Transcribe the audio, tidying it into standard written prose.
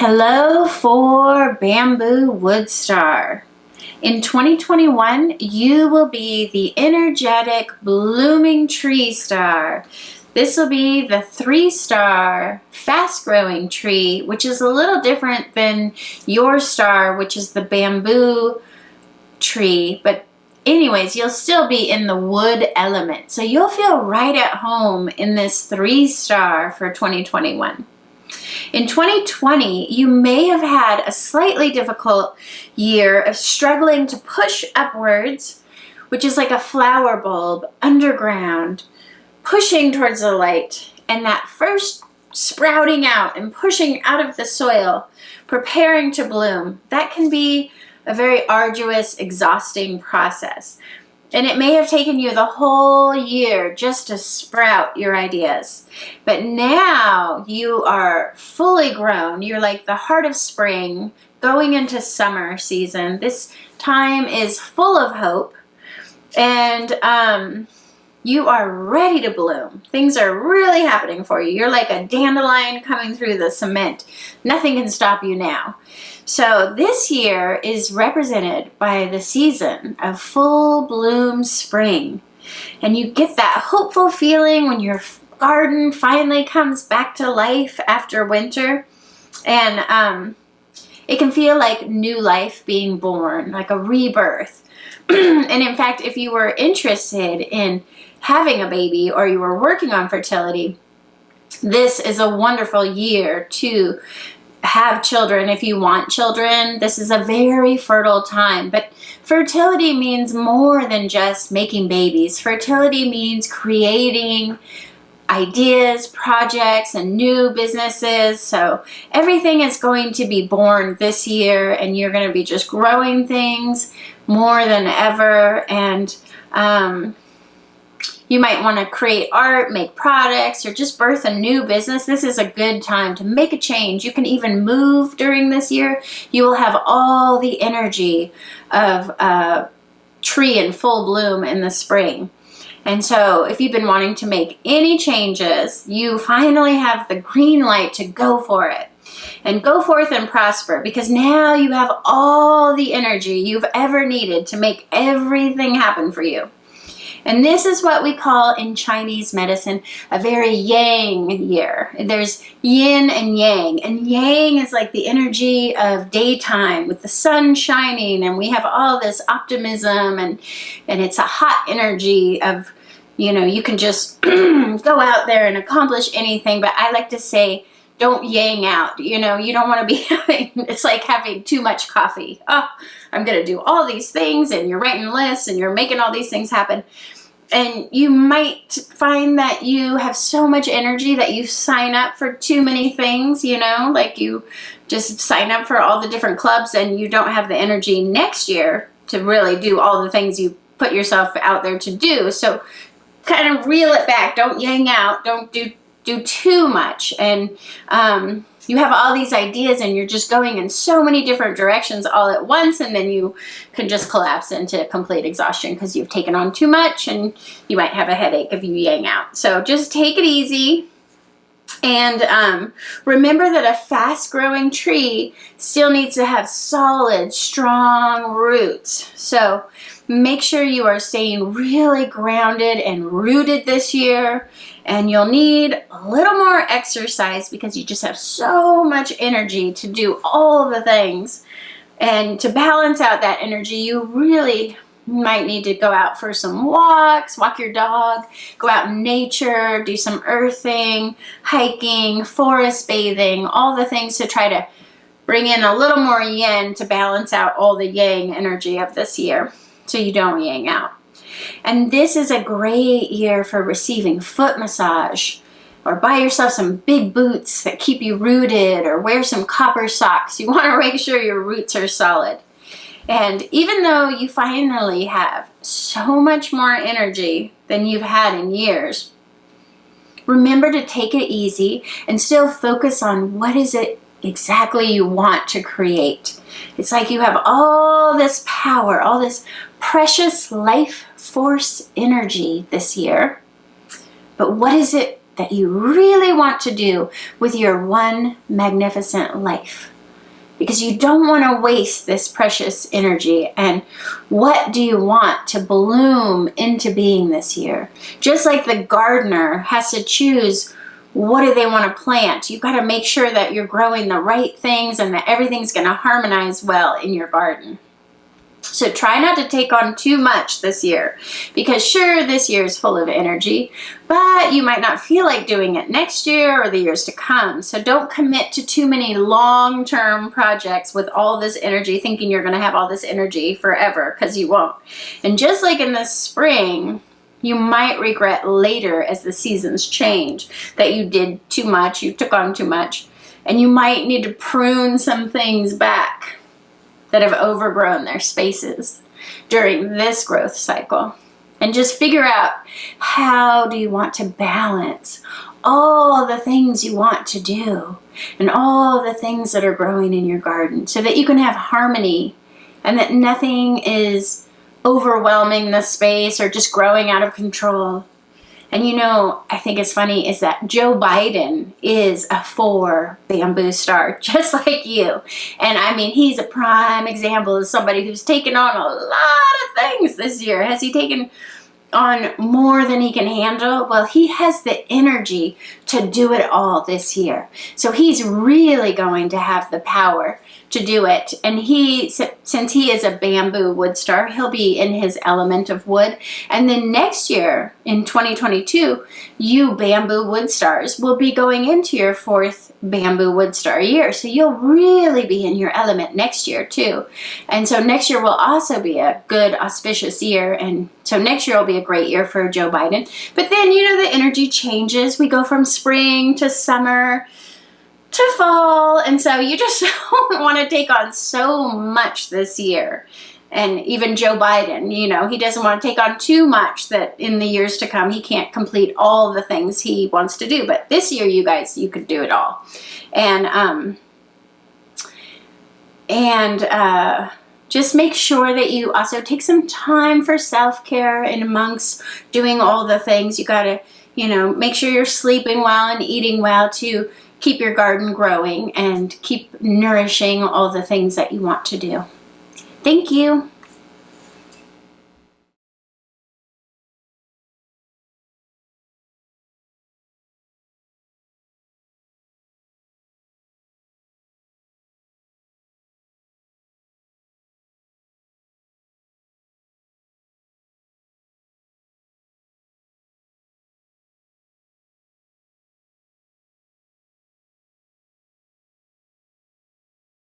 Hello for Bamboo Wood Star. In 2021, you will be the energetic blooming tree star. This will be the 3-star fast-growing tree, which is a little different than your star, which is the bamboo tree. But anyways, you'll still be in the wood element. So you'll feel right at home in this 3-star for 2021. In 2020, you may have had a slightly difficult year of struggling to push upwards, which is like a flower bulb underground, pushing towards the light, and that first sprouting out and pushing out of the soil, preparing to bloom. That can be a very arduous, exhausting process. And it may have taken you the whole year just to sprout your ideas. But now you are fully grown. You're like the heart of spring, going into summer season. This time is full of hope. And you are ready to bloom. Things are really happening for you. You're like a dandelion coming through the cement. Nothing can stop you now. So this year is represented by the season of full bloom spring. And you get that hopeful feeling when your garden finally comes back to life after winter. And it can feel like new life being born, like a rebirth. And in fact, if you were interested in having a baby or you were working on fertility, this is a wonderful year to have children. If you want children, this is a very fertile time. But fertility means more than just making babies. Fertility means creating ideas, projects, and new businesses. So everything is going to be born this year, and you're going to be just growing things more than ever. And you might want to create art, make products, or just birth a new business. This is a good time to make a change. You can even move during this year. You will have all the energy of a tree in full bloom in the spring. And so if you've been wanting to make any changes, you finally have the green light to go for it. And go forth and prosper, because now you have all the energy you've ever needed to make everything happen for you. And this is what we call in Chinese medicine a very yang year. There's yin and yang. And yang is like the energy of daytime with the sun shining, and we have all this optimism, and it's a hot energy of, you can just go out there and accomplish anything. But I like to say, don't yang out. You don't want to be it's like having too much coffee. Oh, I'm going to do all these things, and you're writing lists and you're making all these things happen. And you might find that you have so much energy that you sign up for too many things, like you just sign up for all the different clubs and you don't have the energy next year to really do all the things you put yourself out there to do. So kind of reel it back. Don't yang out. Don't do too much. And you have all these ideas and you're just going in so many different directions all at once, and then you can just collapse into complete exhaustion because you've taken on too much, and you might have a headache if you yang out. So just take it easy. And remember that a fast-growing tree still needs to have solid, strong roots. So make sure you are staying really grounded and rooted this year. And you'll need a little more exercise because you just have so much energy to do all the things. And to balance out that energy, you really might need to go out for some walks, walk your dog, go out in nature, do some earthing, hiking, forest bathing, all the things to try to bring in a little more yin to balance out all the yang energy of this year so you don't yang out. And this is a great year for receiving foot massage, or buy yourself some big boots that keep you rooted, or wear some copper socks. You want to make sure your roots are solid. And even though you finally have so much more energy than you've had in years, remember to take it easy and still focus on what is it exactly you want to create. It's like you have all this power, all this precious life force energy this year. But what is it that you really want to do with your one magnificent life? because you don't want to waste this precious energy. And what do you want to bloom into being this year? Just like the gardener has to choose what do they want to plant, you've got to make sure that you're growing the right things and that everything's going to harmonize well in your garden. So try not to take on too much this year, because sure, this year is full of energy, but you might not feel like doing it next year or the years to come. So don't commit to too many long-term projects with all this energy, thinking you're going to have all this energy forever, because you won't. And just like in the spring, you might regret later as the seasons change that you did too much, you took on too much, and you might need to prune some things back that have overgrown their spaces during this growth cycle. And just figure out, how do you want to balance all the things you want to do and all the things that are growing in your garden, so that you can have harmony and that nothing is overwhelming the space or just growing out of control. And you know, I think it's funny is that Joe Biden is a 4 bamboo star, just like you. And I mean, he's a prime example of somebody who's taken on a lot of things this year. Has he taken on more than he can handle? Well, he has the energy to do it all this year. So he's really going to have the power to do it. And since he is a bamboo wood star, he'll be in his element of wood. And then next year, in 2022, you bamboo wood stars will be going into your 4th bamboo wood star year. So you'll really be in your element next year too. And so next year will also be a good, auspicious year. And so next year will be a great year for Joe Biden. But then, you know, the energy changes. We go from spring to summer to fall, and so you just don't want to take on so much this year. And even Joe Biden, you know, he doesn't want to take on too much that in the years to come he can't complete all the things he wants to do. But this year, you guys, you could do it all. And just make sure that you also take some time for self-care, and amongst doing all the things, you got to, you know, make sure you're sleeping well and eating well to keep your garden growing and keep nourishing all the things that you want to do. Thank you.